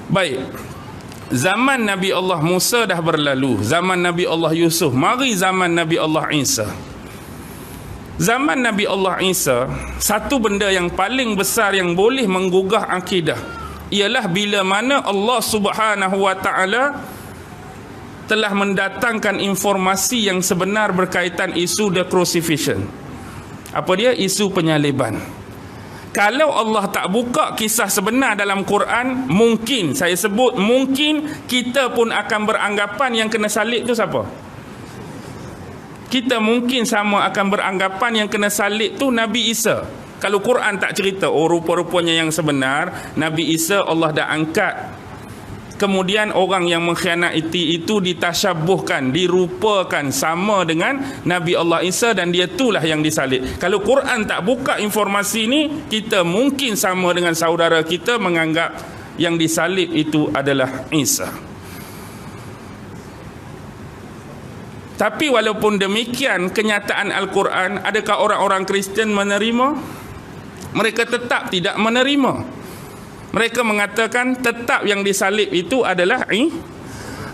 Baik. Zaman Nabi Allah Musa dah berlalu, zaman Nabi Allah Yusuf, mari zaman Nabi Allah Isa. Zaman Nabi Allah Isa, satu benda yang paling besar yang boleh menggugah akidah ialah bila mana Allah Subhanahu wa taala telah mendatangkan informasi yang sebenar berkaitan isu the crucifixion. Apa dia? Isu penyaliban. Kalau Allah tak buka kisah sebenar dalam Quran, mungkin, saya sebut mungkin, kita pun akan beranggapan yang kena salib tu siapa? Kita mungkin sama akan beranggapan yang kena salib tu Nabi Isa. Kalau Quran tak cerita, oh rupa-rupanya yang sebenar Nabi Isa Allah dah angkat. Kemudian orang yang mengkhianati itu ditasyabuhkan, dirupakan sama dengan Nabi Allah Isa dan dia itulah yang disalib. Kalau Quran tak buka informasi ni, kita mungkin sama dengan saudara kita menganggap yang disalib itu adalah Isa. Tapi walaupun demikian, kenyataan Al-Quran, adakah orang-orang Kristian menerima? Mereka tetap tidak menerima. Mereka mengatakan tetap yang disalib itu adalah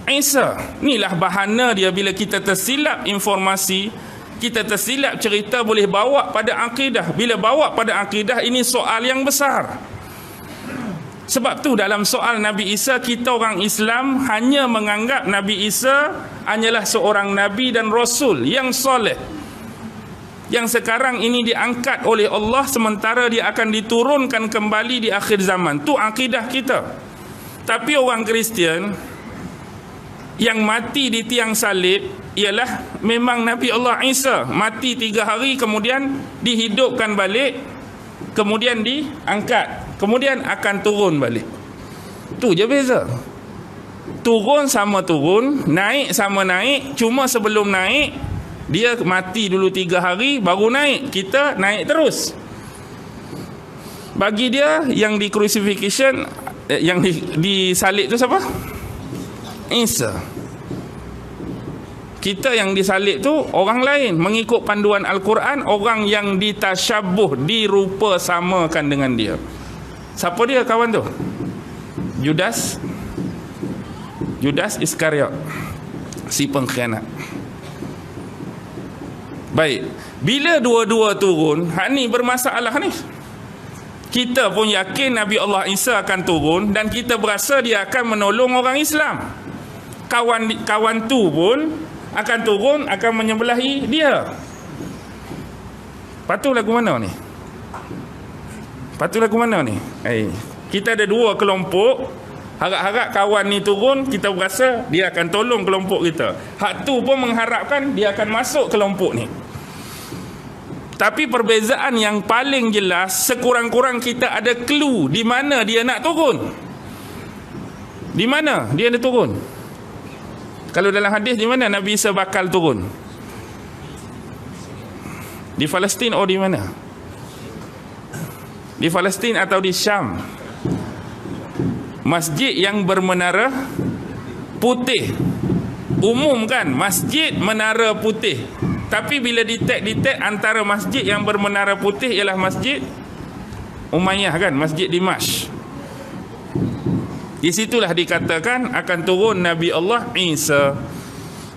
Isa. Inilah bahana dia bila kita tersilap informasi, kita tersilap cerita, boleh bawa pada akidah. Bila bawa pada akidah, ini soal yang besar. Sebab tu dalam soal Nabi Isa, kita orang Islam hanya menganggap Nabi Isa hanyalah seorang Nabi dan Rasul yang soleh, yang sekarang ini diangkat oleh Allah, sementara dia akan diturunkan kembali di akhir zaman. Tu akidah kita. Tapi orang Kristian yang mati di tiang salib ialah memang Nabi Allah Isa mati 3 hari, kemudian dihidupkan balik, kemudian diangkat, kemudian akan turun balik. Tu je beza. Turun sama turun, naik sama naik, cuma sebelum naik dia mati dulu 3 hari baru naik, kita naik terus. Bagi dia yang di crucifixion, yang disalib tu siapa? Isa. Kita yang disalib tu orang lain, mengikut panduan Al-Quran, orang yang ditasyabuh, dirupa samakan dengan dia. Siapa dia kawan tu? Judas Iskariot, si pengkhianat. Baik, bila dua-dua turun, ni bermasalah ni. Kita pun yakin Nabi Allah Isa akan turun dan kita berasa dia akan menolong orang Islam. Kawan tu pun akan turun, akan menyebelahi dia. Patu lagu mana ni? Kita ada 2 kelompok. Harap-harap kawan ni turun, kita berasa dia akan tolong kelompok kita. Hak tu pun mengharapkan dia akan masuk kelompok ni. Tapi perbezaan yang paling jelas, sekurang-kurang kita ada clue di mana dia nak turun. Di mana dia nak turun? Kalau dalam hadis, di mana Nabi Isa bakal turun? Di Palestin atau di mana? Di Palestin atau di Syam? Masjid yang bermenara putih. Umum kan, masjid menara putih. Tapi bila detect antara masjid yang bermenara putih ialah Masjid Umayyah kan, Masjid Dimash. Di situlah dikatakan akan turun Nabi Allah Isa.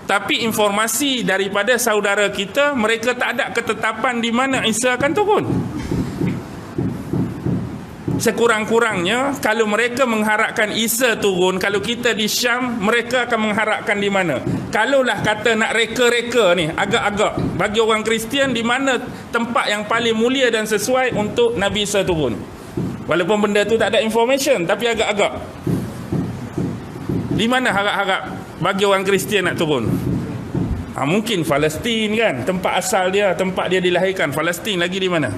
Tapi informasi daripada saudara kita, mereka tak ada ketetapan di mana Isa akan turun. Sekurang-kurangnya kalau mereka mengharapkan Isa turun, kalau kita di Syam, mereka akan mengharapkan di mana? Kalaulah kata nak reka-reka ni, agak-agak bagi orang Kristian, di mana tempat yang paling mulia dan sesuai untuk Nabi Isa turun? Walaupun benda tu tak ada information, tapi agak-agak di mana harap-harap bagi orang Kristian nak turun? Mungkin Palestin kan, tempat asal dia, tempat dia dilahirkan. Palestin lagi di mana?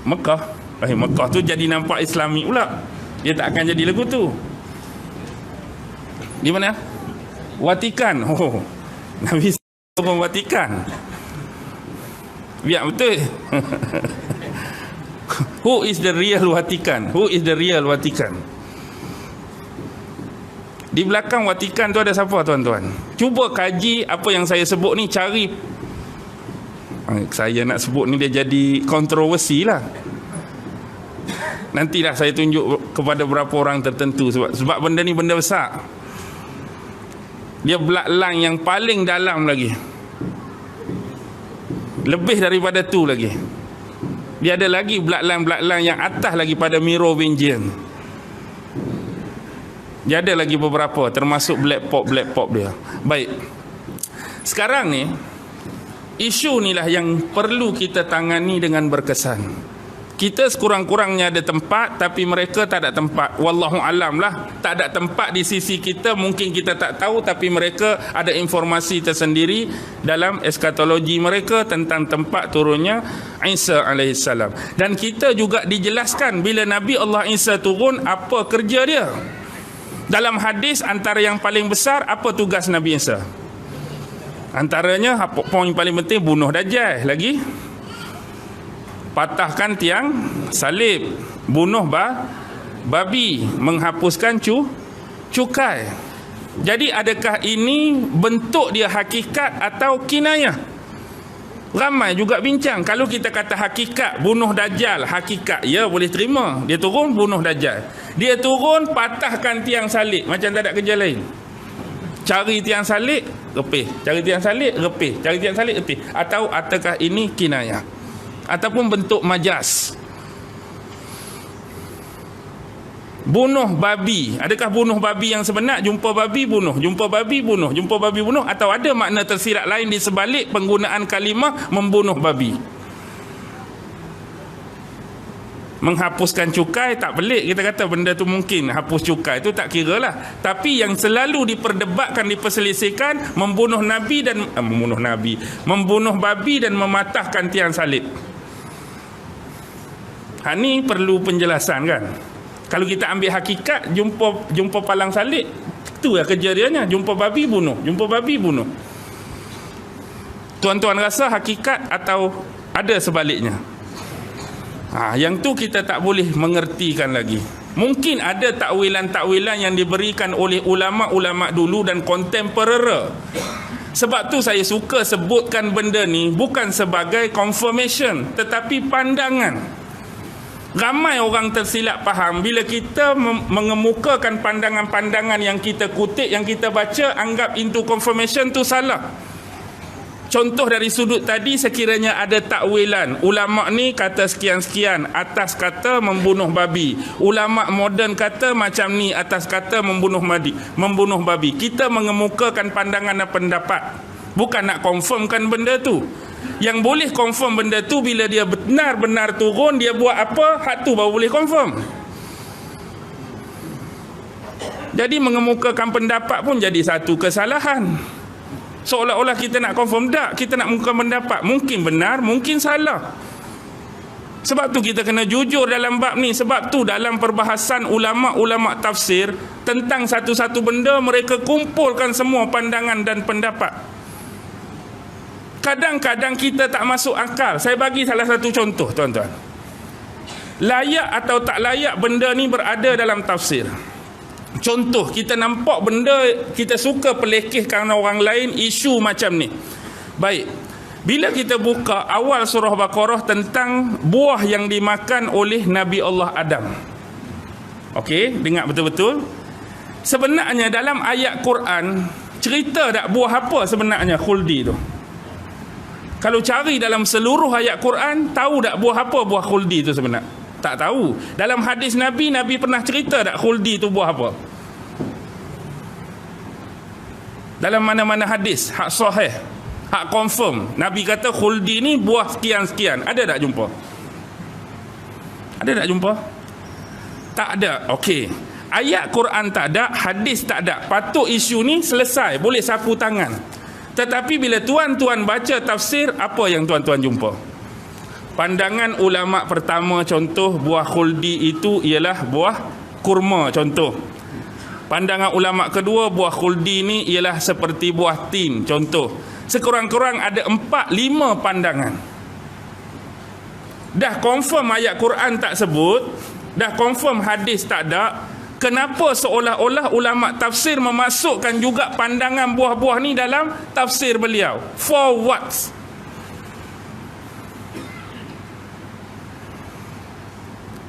Mekah. Mekah tu jadi nampak Islami pula. Dia tak akan jadi lagu tu. Di mana? Vatikan. Oh, Nabi turun Vatikan. Biar betul. Who is the real Vatikan? Who is the real Vatikan? Di belakang Vatikan tu ada siapa, tuan-tuan? Cuba kaji apa yang saya sebut ni, cari. Saya nak sebut ni dia jadi kontroversi lah. Nantilah saya tunjuk kepada beberapa orang tertentu, sebab benda ni benda besar. Dia bloodline yang paling dalam lagi, lebih daripada tu lagi. Dia ada lagi bloodline yang atas lagi pada Merovingian. Dia ada lagi beberapa, termasuk black pop dia. Baik, sekarang ni isu ni lah yang perlu kita tangani dengan berkesan. Kita sekurang-kurangnya ada tempat, tapi mereka tak ada tempat. Wallahu alam lah, tak ada tempat di sisi kita. Mungkin kita tak tahu, tapi mereka ada informasi tersendiri dalam eskatologi mereka tentang tempat turunnya Isa alaihissalam. Dan kita juga dijelaskan bila Nabi Allah Isa turun, apa kerja dia. Dalam hadis, antara yang paling besar, apa tugas Nabi Isa? Antaranya, poin paling penting, bunuh Dajjal. Lagi, patahkan tiang salib, bunuh babi, menghapuskan cukai. Jadi adakah ini bentuk dia hakikat atau kinayah? Ramai juga bincang. Kalau kita kata hakikat, bunuh Dajjal, hakikat, ya boleh terima. Dia turun, bunuh Dajjal. Dia turun, patahkan tiang salib. Macam tak ada kerja lain. Cari tiang salib, repih. Cari tiang salib, repih. Cari tiang salib, repih. Atau adakah ini kinayah? Ataupun bentuk majas. Bunuh babi, adakah bunuh babi yang sebenar? Jumpa babi bunuh, jumpa babi bunuh, jumpa babi bunuh, atau ada makna tersirat lain di sebalik penggunaan kalimah membunuh babi? Menghapuskan cukai tak pelik, kita kata benda tu mungkin. Hapus cukai tu tak kira lah. Tapi yang selalu diperdebatkan, diperselisihkan, membunuh nabi dan membunuh babi dan mematahkan tiang salib. Ni perlu penjelasan kan. Kalau kita ambil hakikat, jumpa palang salib, tu lah kerja dia nya. Jumpa babi bunuh, jumpa babi bunuh. Tuan-tuan rasa hakikat atau ada sebaliknya? Yang tu kita tak boleh mengertikan lagi. Mungkin ada takwilan-takwilan yang diberikan oleh ulama-ulama dulu dan kontemporer. Sebab tu saya suka sebutkan benda ni bukan sebagai confirmation, tetapi pandangan. Ramai orang tersilap faham bila kita mengemukakan pandangan-pandangan yang kita kutip, yang kita baca, anggap into confirmation tu salah. Contoh dari sudut tadi, sekiranya ada takwilan, ulama ni kata sekian-sekian atas kata membunuh babi, ulama moden kata macam ni atas kata membunuh babi. Kita mengemukakan pandangan dan pendapat, bukan nak confirmkan benda tu. Yang boleh confirm benda tu bila dia benar-benar turun, dia buat apa, hak tu baru boleh confirm. Jadi mengemukakan pendapat pun jadi satu kesalahan. Seolah-olah kita nak confirm, tak, kita nak mengemukakan pendapat, mungkin benar, mungkin salah. Sebab tu kita kena jujur dalam bab ni. Sebab tu dalam perbahasan ulama-ulama tafsir tentang satu-satu benda, mereka kumpulkan semua pandangan dan pendapat. Kadang-kadang kita tak masuk akal. Saya bagi salah satu contoh, tuan-tuan. Layak atau tak layak benda ni berada dalam tafsir. Contoh, kita nampak benda, kita suka pelekehkan orang lain, isu macam ni. Baik, bila kita buka awal surah Baqarah tentang buah yang dimakan oleh Nabi Allah Adam. Okey, dengar betul-betul. Sebenarnya dalam ayat Quran, cerita tak buah apa sebenarnya khuldi tu? Kalau cari dalam seluruh ayat Quran, tahu tak buah apa buah khuldi itu sebenarnya? Tak tahu. Dalam hadis Nabi, Nabi pernah cerita tak khuldi itu buah apa? Dalam mana-mana hadis, hak sahih, hak confirm, Nabi kata khuldi ni buah sekian-sekian. Ada tak jumpa? Ada tak jumpa? Tak ada. Okey. Ayat Quran tak ada, hadis tak ada. Patut isu ni selesai, boleh sapu tangan. Tetapi bila tuan-tuan baca tafsir, apa yang tuan-tuan jumpa? Pandangan ulama pertama, contoh buah khuldi itu ialah buah kurma, contoh. Pandangan ulama kedua, buah khuldi ni ialah seperti buah tin, contoh. Sekurang-kurang ada 4-5 pandangan. Dah confirm ayat Quran tak sebut, dah confirm hadis tak ada. Kenapa seolah-olah ulama tafsir memasukkan juga pandangan buah-buah ni dalam tafsir beliau? For what?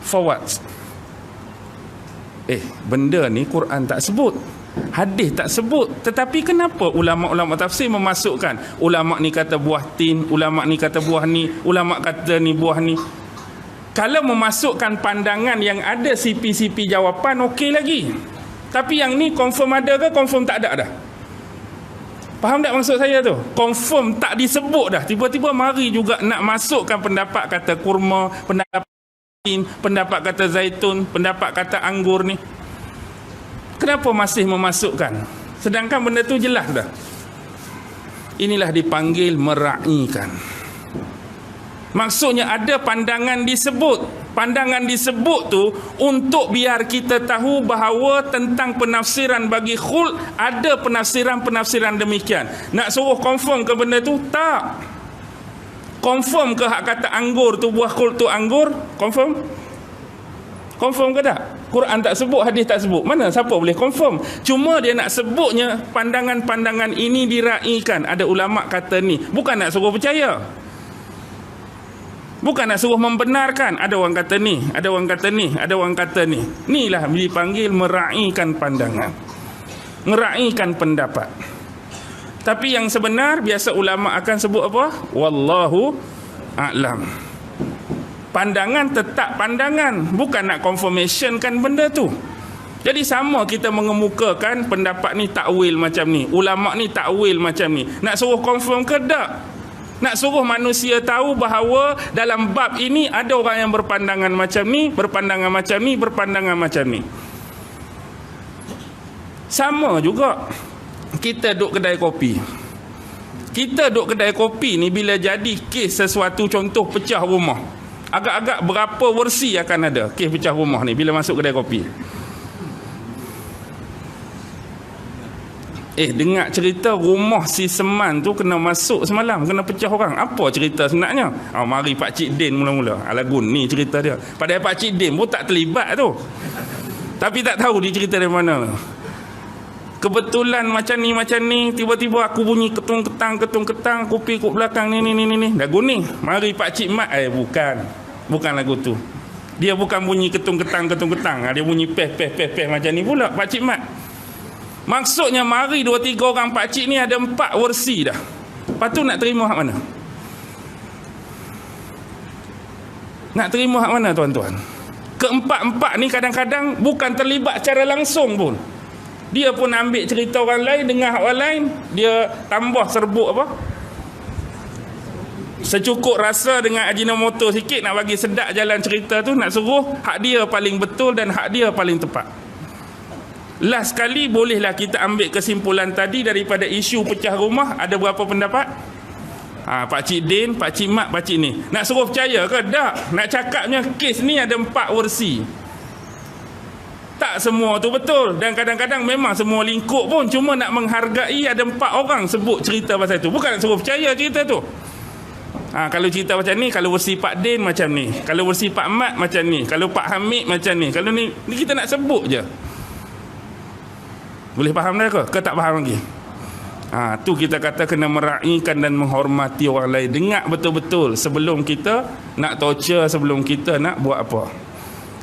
forward. Benda ni Quran tak sebut, hadis tak sebut, tetapi kenapa ulama-ulama tafsir memasukkan ulama ni kata buah tin, ulama ni kata buah ni, ulama kata ni buah ni. Kalau memasukkan pandangan yang ada CP-CP jawapan, okey lagi. Tapi yang ni confirm ada ke confirm tak ada dah? Faham tak maksud saya tu? Confirm tak disebut dah. Tiba-tiba mari juga nak masukkan pendapat kata kurma, pendapat tin, pendapat kata zaitun, pendapat kata anggur ni. Kenapa masih memasukkan? Sedangkan benda tu jelas dah. Inilah dipanggil meraihkan. Maksudnya ada pandangan disebut. Pandangan disebut tu untuk biar kita tahu bahawa tentang penafsiran bagi khul ada penafsiran-penafsiran demikian. Nak suruh confirm ke benda tu? Tak. Confirm ke hak kata anggur tu buah khul tu anggur? Confirm? Confirm ke tak? Quran tak sebut, hadis tak sebut. Mana siapa boleh confirm? Cuma dia nak sebutnya pandangan-pandangan ini diraihkan. Ada ulama kata ni. Bukan nak suruh percaya. Bukan nak suruh membenarkan. Ada orang kata ni, ada orang kata ni, ada orang kata ni. Inilah dipanggil meraihkan pandangan, meraihkan pendapat. Tapi yang sebenar biasa ulama akan sebut apa? Wallahu a'lam. Pandangan tetap pandangan, bukan nak confirmationkan benda tu. Jadi sama kita mengemukakan pendapat ni takwil macam ni, ulama ni takwil macam ni. Nak suruh confirm ke tak? Nak suruh manusia tahu bahawa dalam bab ini ada orang yang berpandangan macam ni, berpandangan macam ni, berpandangan macam ni. Sama juga kita duduk kedai kopi. Kita duduk kedai kopi ni bila jadi kes sesuatu, contoh pecah rumah, agak-agak berapa versi akan ada kes pecah rumah ni bila masuk kedai kopi. Dengar cerita rumah si Seman tu kena masuk semalam, kena pecah orang. Apa cerita sebenarnya? Mari Pak Cik Din mula-mula. Alagun ni cerita dia. Padahal Pak Cik Din pun tak terlibat tu. Tapi tak tahu dia cerita dari mana. Kebetulan macam ni, tiba-tiba aku bunyi ketung-ketang, kopi kat belakang ni. Lagu ni. Mari Pak Cik Mat. Bukan lagu tu. Dia bukan bunyi ketung-ketang. Dia bunyi peh macam ni pula Pak Cik Mat. Maksudnya mari 2-3 orang pakcik ni ada 4 versi dah. Lepas tu nak terima hak mana? Nak terima hak mana tuan-tuan? Keempat-empat ni kadang-kadang bukan terlibat secara langsung pun. Dia pun ambil cerita orang lain, dengar orang lain, dia tambah serbuk apa? Secukup rasa dengan ajinomoto sikit nak bagi sedap jalan cerita tu, nak suruh hak dia paling betul dan hak dia paling tepat. Last sekali bolehlah kita ambil kesimpulan tadi daripada isu pecah rumah ada berapa pendapat? Pak Cik Din, Pak Cik Mat, Pak Cik ni. Nak suruh percaya ke? Tak. Nak cakapnya kes ni ada 4 versi. Tak semua tu betul. Dan kadang-kadang memang semua lingkup pun. Cuma nak menghargai ada 4 orang sebut cerita pasal tu. Bukan nak suruh percaya cerita tu. Kalau cerita macam ni, kalau versi Pak Din macam ni. Kalau versi Pak Mat macam ni. Kalau Pak Hamid macam ni. Kalau ni kita nak sebut je. Boleh faham dah ke? Ke tak faham lagi? Tu kita kata kena meraihkan dan menghormati orang lain. Dengar betul-betul sebelum kita nak torture, sebelum kita nak buat apa.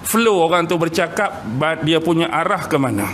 Flow orang tu bercakap, dia punya arah ke mana.